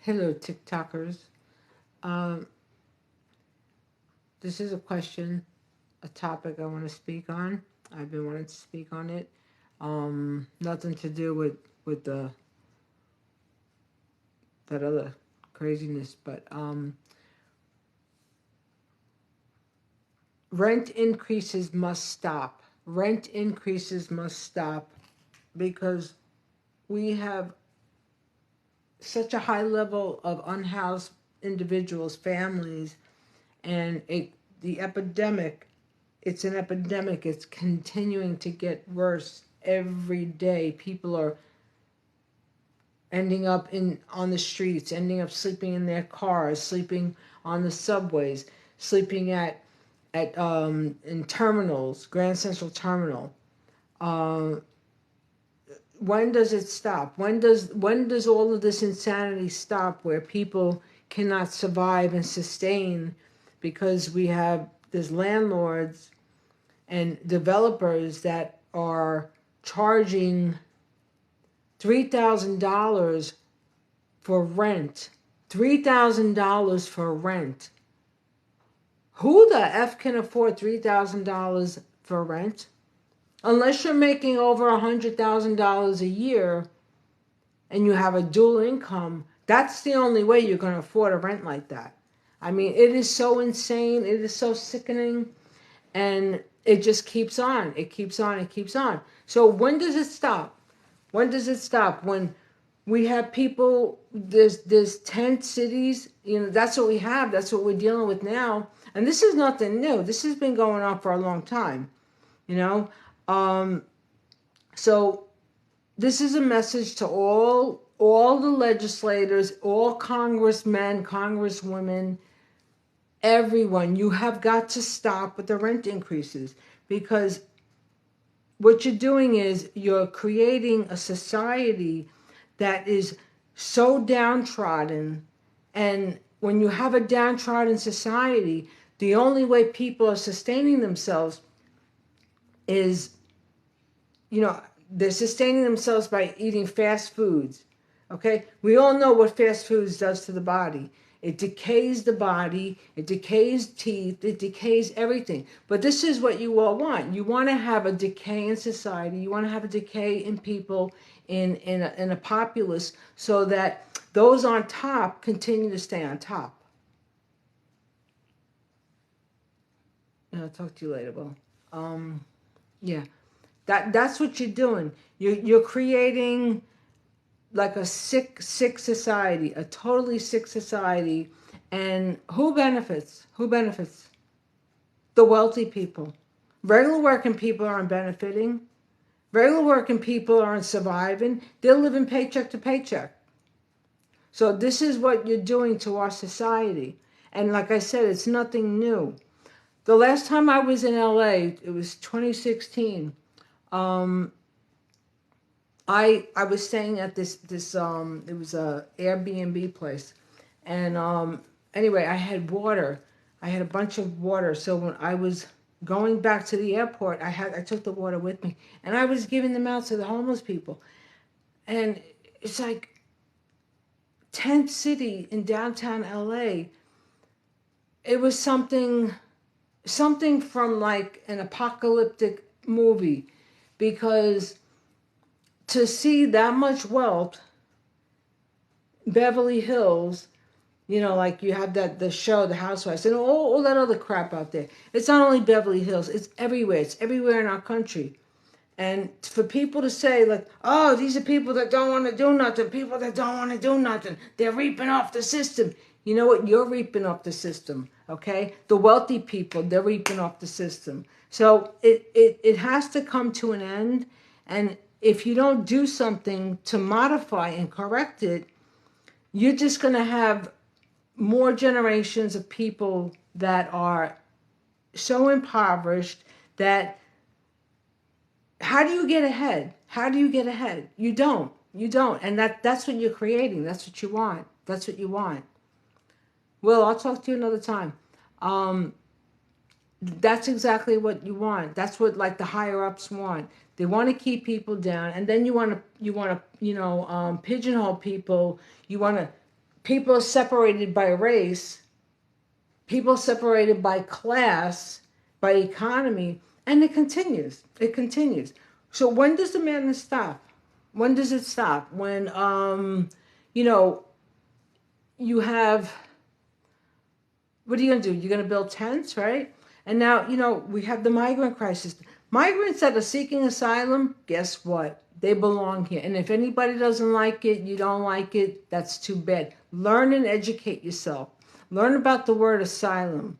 Hello, TikTokers. Um, this is a question, a topic I want to speak on. I've been wanting to speak on it. Nothing to do with the that other craziness, but rent increases must stop. Rent increases must stop because we have such a high level of unhoused individuals, families, and the epidemic. It's an epidemic. It's continuing to get worse every day. People are ending up on the streets, ending up sleeping in their cars, sleeping on the subways, sleeping at in terminals, Grand Central Terminal. Uh, when does it stop? When does all of this insanity stop where people cannot survive and sustain because we have these landlords and developers that are charging $3,000 for rent. $3,000 for rent. Who the F can afford $3,000 for rent? Unless you're making over $100,000 a year and you have a dual income, that's the only way you're going to afford a rent like that. I mean, it is so insane. It is so sickening. And it just keeps on. It keeps on. It keeps on. So when does it stop? When does it stop? When we have people, there's tent cities, that's what we have. That's what we're dealing with now. And this is nothing new. This has been going on for a long time, you know. So this is a message to all the legislators, all congressmen, congresswomen, everyone. You have got to stop with the rent increases, because what you're doing is you're creating a society that is so downtrodden. And when you have a downtrodden society, the only way people are sustaining themselves is, they're sustaining themselves by eating fast foods. Okay? We all know what fast foods does to the body. It decays the body, it decays teeth, it decays everything. But this is what you all want. You want to have a decay in society. You want to have a decay in people, in a populace, so that those on top continue to stay on top. I'll talk to you later, Will. Yeah, that's what you're doing. You're creating like a sick society, a totally sick society. And who benefits? Who benefits? The wealthy people. Regular working people aren't benefiting. Regular working people aren't surviving. They're living paycheck to paycheck. So this is what you're doing to our society. And like I said, it's nothing new. The last time I was in LA, it was 2016. I was staying at this it was a Airbnb place, and anyway, I had water. I had a bunch of water. So when I was going back to the airport, I took the water with me, and I was giving them out to the homeless people. And it's like tent city in downtown LA. It was something from like an apocalyptic movie, because to see that much wealth, Beverly Hills, like you have the show, The Housewives, and all that other crap out there. It's not only Beverly Hills, it's everywhere. It's everywhere in our country. And for people to say, like, oh, these are people that don't want to do nothing, people that don't want to do nothing, they're reaping off the system. You know what? You're reaping off the system, okay? The wealthy people, they're reaping off the system. So it has to come to an end. And if you don't do something to modify and correct it, you're just going to have more generations of people that are so impoverished that how do you get ahead? How do you get ahead? You don't. You don't. And that's what you're creating. That's what you want. That's what you want. Well, I'll talk to you another time. That's exactly what you want. That's what like the higher ups want. They want to keep people down, and then you want to pigeonhole people. You want to people are separated by race, people are separated by class, by economy, and it continues. It continues. So when does the madness stop? When does it stop? When you know, you have, what are you going to do? You're going to build tents, right? And now, you know, we have the migrant crisis. Migrants that are seeking asylum, guess what? They belong here. And if anybody doesn't like it, you don't like it, that's too bad. Learn and educate yourself. Learn about the word asylum.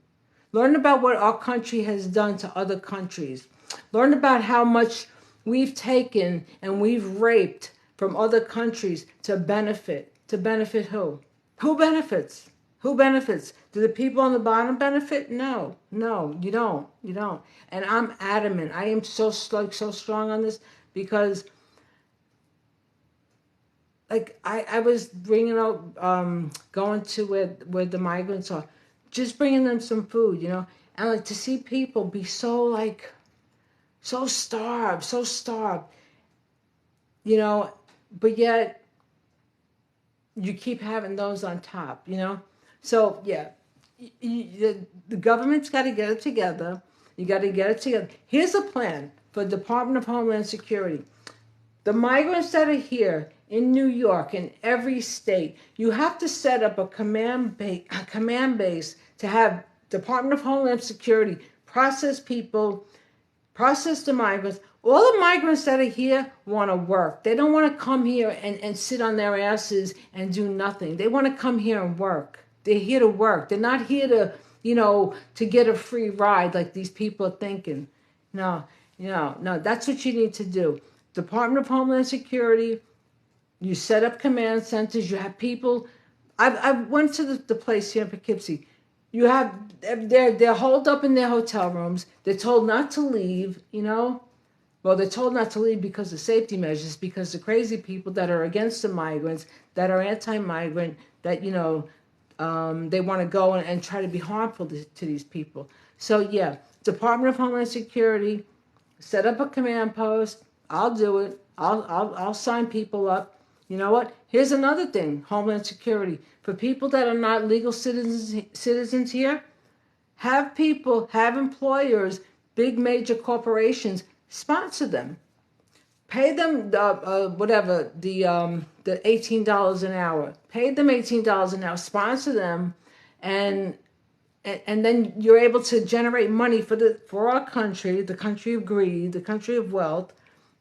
Learn about what our country has done to other countries. Learn about how much we've taken and we've raped from other countries to benefit. To benefit who? Who benefits? Who benefits? Do the people on the bottom benefit? No, no, you don't. You don't. And I'm adamant. I am so strong on this because, like, I was bringing out, going to where the migrants are, just bringing them some food, you know, and like to see people be so starved, you know, but yet you keep having those on top, you know. So yeah, the government's got to get it together. You got to get it together. Here's a plan for the Department of Homeland Security. The migrants that are here in New York, in every state, you have to set up a command base to have Department of Homeland Security process people, process the migrants. All the migrants that are here want to work. They don't want to come here and sit on their asses and do nothing. They want to come here and work. They're here to work. They're not here to, you know, to get a free ride like these people are thinking. No, no, that's what you need to do. Department of Homeland Security, you set up command centers, you have people. I went to the place here in Poughkeepsie. You have, they're holed up in their hotel rooms. They're told not to leave, you know. Well, they're told not to leave because of safety measures, because the crazy people that are against the migrants, that are anti-migrant, that, you know, they want to go and try to be harmful to these people. So yeah, Department of Homeland Security, set up a command post. I'll do it. I'll sign people up. You know what? Here's another thing, Homeland Security. For people that are not legal citizens here, have employers, big major corporations, sponsor them. Pay them whatever, the $18 an hour. Pay them $18 an hour. Sponsor them, and then you're able to generate money for our country, the country of greed, the country of wealth,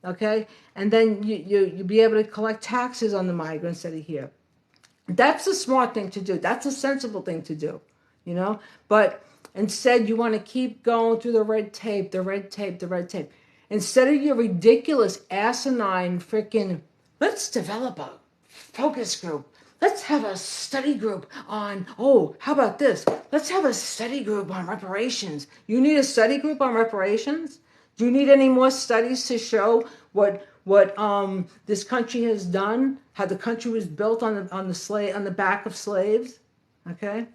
okay? And then you'll be able to collect taxes on the migrants that are here. That's a smart thing to do. That's a sensible thing to do, you know? But instead, you want to keep going through the red tape. Instead of your ridiculous, asinine, freaking, let's develop a focus group. Let's have a study group on, oh, how about this? Let's have a study group on reparations. You need a study group on reparations? Do you need any more studies to show what this country has done? How the country was built on the back of slaves? Okay?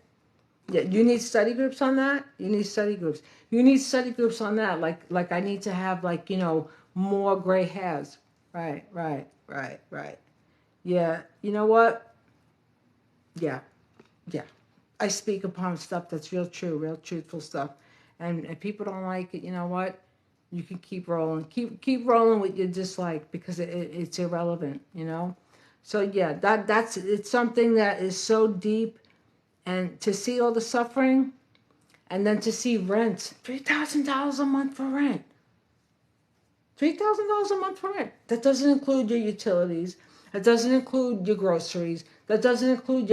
Yeah, you need study groups on that? You need study groups. You need study groups on that, like I need to have, like, you know, more gray hairs. Right. Yeah, you know what? Yeah. I speak upon stuff that's real true, real truthful stuff. And if people don't like it, you know what? You can keep rolling. Keep rolling with your dislike, because it's irrelevant, you know? So yeah, it's something that is so deep, and to see all the suffering, and then to see rent, $3,000 a month for rent. $3,000 a month for rent. That doesn't include your utilities. That doesn't include your groceries. That doesn't include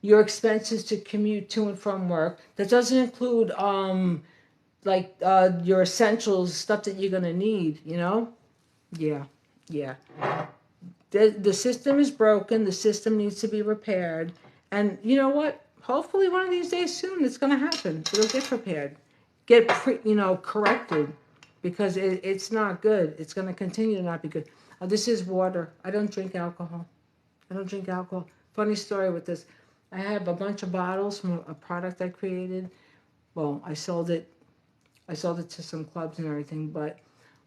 your expenses to commute to and from work. That doesn't include your essentials, stuff that you're gonna need. You know? Yeah. The system is broken. The system needs to be repaired. And you know what? Hopefully one of these days soon it's gonna happen. It'll get repaired, corrected, because it's not good. It's gonna continue to not be good. This is water. I don't drink alcohol. Funny story with this. I have a bunch of bottles from a product I created. Well, I sold it to some clubs and everything. But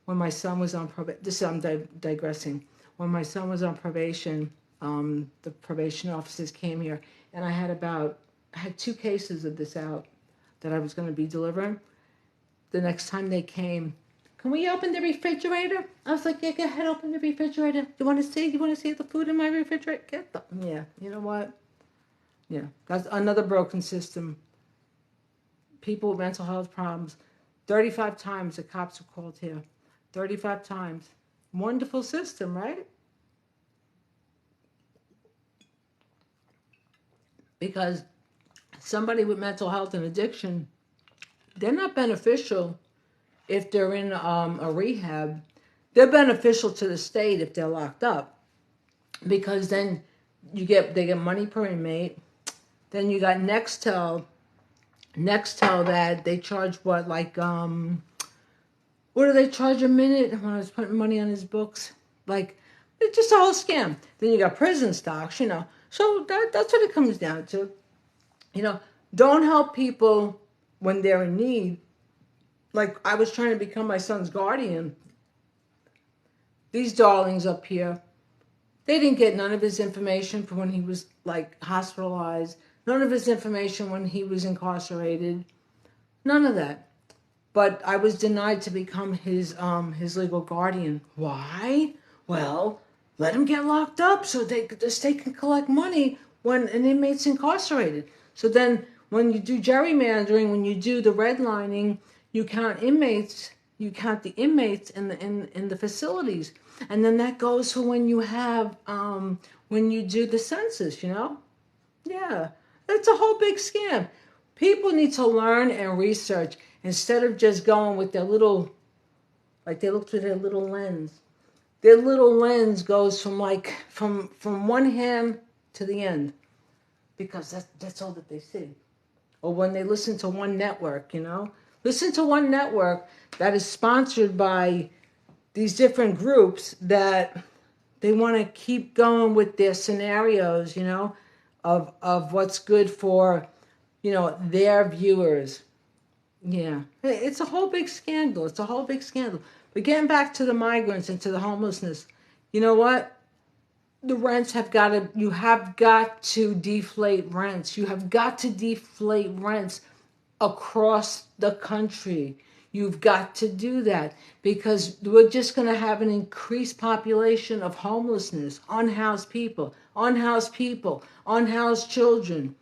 when my son was on probation, I'm digressing. When my son was on probation, The probation officers came here, and I had 2 cases of this out that I was going to be delivering. The next time they came, can we open the refrigerator? I was like, yeah, go ahead, open the refrigerator. You want to see? You want to see the food in my refrigerator? Yeah, you know what? Yeah, that's another broken system. People with mental health problems. 35 times the cops were called here. 35 times. Wonderful system, right? Because somebody with mental health and addiction, they're not beneficial if they're in a rehab. They're beneficial to the state if they're locked up, because then they get money per inmate. Then you got Nextel that they charge what, like what do they charge a minute? When I was putting money on his books, like, it's just a whole scam. Then you got prison stocks, So that's what it comes down to. Don't help people when they're in need. Like, I was trying to become my son's guardian. These darlings up here, they didn't get none of his information from when he was, like, hospitalized. None of his information when he was incarcerated. None of that. But I was denied to become his legal guardian. Why? Well, let him get locked up so the state can collect money when an inmate's incarcerated. So then when you do gerrymandering, when you do the redlining, you count inmates. You count the inmates in the facilities, and then that goes for when you have when you do the census. Yeah, it's a whole big scam. People need to learn and research instead of just going with their little, like, they look through their little lens. Their little lens goes from one hand to the end, because that's all that they see. Or when they listen to one network, listen to one network that is sponsored by these different groups that they want to keep going with their scenarios, of what's good for, their viewers. Yeah, it's a whole big scandal. It's a whole big scandal. But getting back to the migrants and to the homelessness, you know what? The rents you have got to deflate rents. You have got to deflate rents across the country. You've got to do that, because we're just going to have an increased population of homelessness, unhoused people, unhoused children.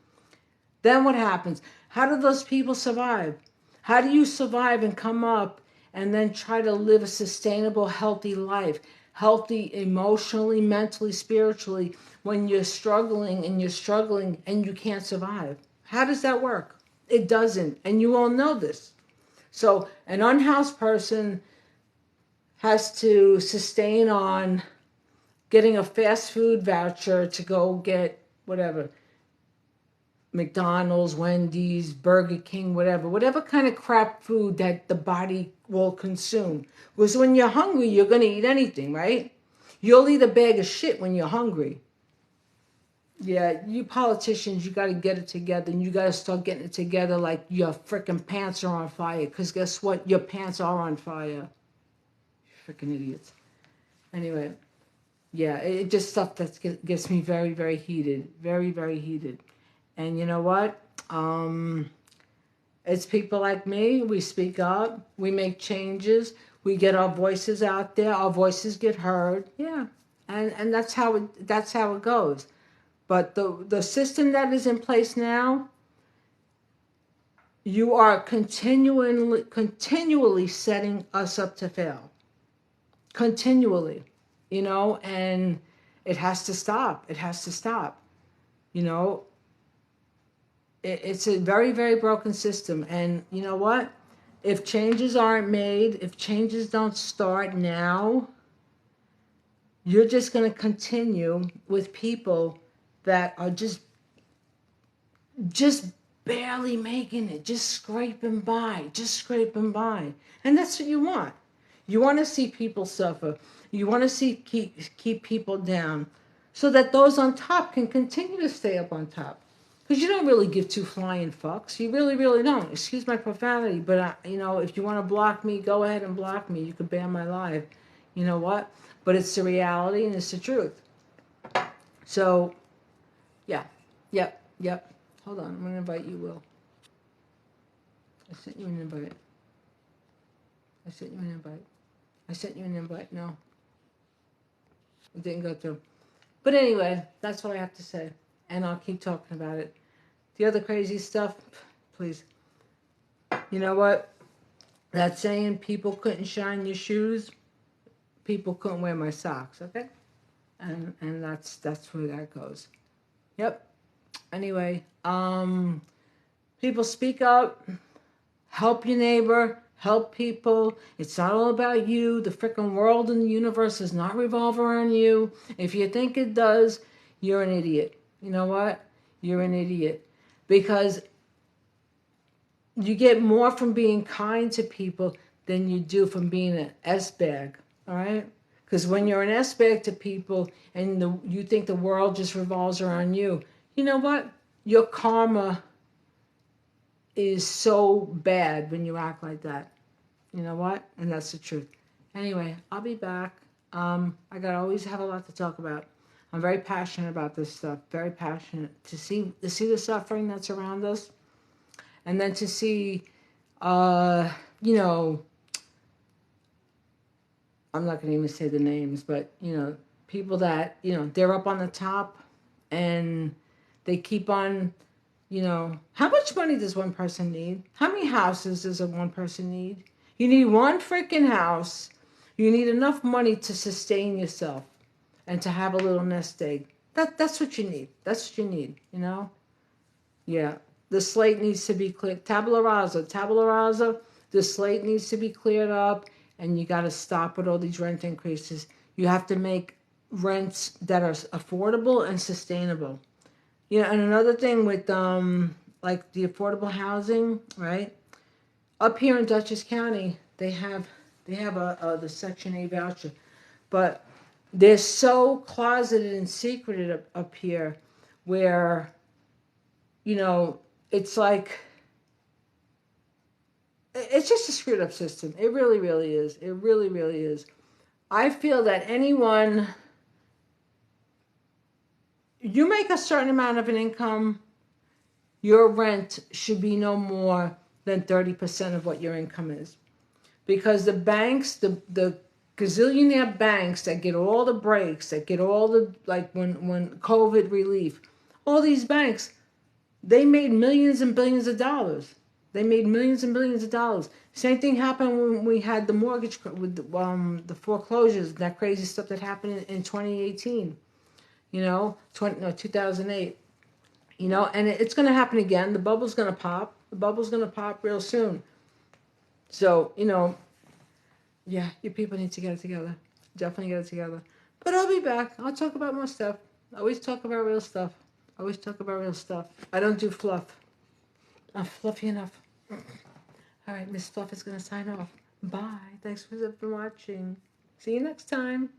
Then what happens? How do those people survive? How do you survive and come up and then try to live a sustainable, healthy life? Healthy emotionally, mentally, spiritually, when you're struggling and you can't survive. How does that work? It doesn't. And you all know this. So an unhoused person has to sustain on getting a fast food voucher to go get whatever, McDonald's, Wendy's, Burger King, whatever kind of crap food that the body will consume. Because when you're hungry, you're going to eat anything, right? You'll eat a bag of shit when you're hungry. Yeah, you politicians, you got to get it together, and you got to start getting it together like your freaking pants are on fire. Because guess what? Your pants are on fire. Freaking idiots. Anyway, yeah, it just stuff that gets me very, very heated. Very, very heated. And you know what? It's people like me. We speak up. We make changes. We get our voices out there. Our voices get heard. Yeah, and that's how it goes. But the system that is in place now, you are continually setting us up to fail. Continually, and it has to stop. It has to stop. It's a very, very broken system. And you know what? If changes aren't made, if changes don't start now, you're just going to continue with people that are just barely making it, just scraping by. And that's what you want. You want to see people suffer. You want to see keep people down, so that those on top can continue to stay up on top. Because you don't really give two flying fucks. You really, really don't. Excuse my profanity, but if you want to block me, go ahead and block me. You can ban my live. You know what? But it's the reality and it's the truth. So, yeah. Yep. Hold on. I'm going to invite you, Will. I sent you an invite. I sent you an invite. I sent you an invite. No, it didn't go through. But anyway, that's what I have to say. And I'll keep talking about it. The other crazy stuff, please. You know what? That saying, people couldn't shine your shoes, people couldn't wear my socks, okay? And that's where that goes. Yep. Anyway, people speak up, help your neighbor, help people. It's not all about you. The freaking world and the universe does not revolve around you. If you think it does, you're an idiot. You know what? You're an idiot. Because you get more from being kind to people than you do from being an S-bag, all right? Because when you're an S-bag to people and you think the world just revolves around you, you know what? Your karma is so bad when you act like that. You know what? And that's the truth. Anyway, I'll be back. I gotta always have a lot to talk about. I'm very passionate about this stuff. Very passionate to see the suffering that's around us, and then to see, you know, I'm not gonna even say the names, but you know, people that they're up on the top, and they keep on. You know, how much money does one person need? How many houses does one person need? You need one freaking house. You need enough money to sustain yourself and to have a little nest egg. That's what you need. That's what you need, you know? Yeah. The slate needs to be cleared. Tabula rasa. The slate needs to be cleared up, and you got to stop with all these rent increases. You have to make rents that are affordable and sustainable. Yeah, and another thing with like the affordable housing, right? Up here in Dutchess County, they have the Section 8 voucher, but they're so closeted and secreted up here, where it's like it's just a screwed up system. It really, really is. It really, really is. I feel that anyone you make a certain amount of an income, your rent should be no more than 30% of what your income is. Because the banks, the gazillionaire banks that get all the breaks, that get all the, like when COVID relief, all these banks, they made millions and billions of dollars. They made millions and billions of dollars. Same thing happened when we had the mortgage, with the foreclosures, that crazy stuff that happened in 2018, 2008. And it's going to happen again. The bubble's going to pop. The bubble's going to pop real soon. So, yeah, you people need to get it together. Definitely get it together. But I'll be back. I'll talk about more stuff. I always talk about real stuff. I don't do fluff. I'm fluffy enough. All right, Miss Fluff is going to sign off. Bye. Thanks for watching. See you next time.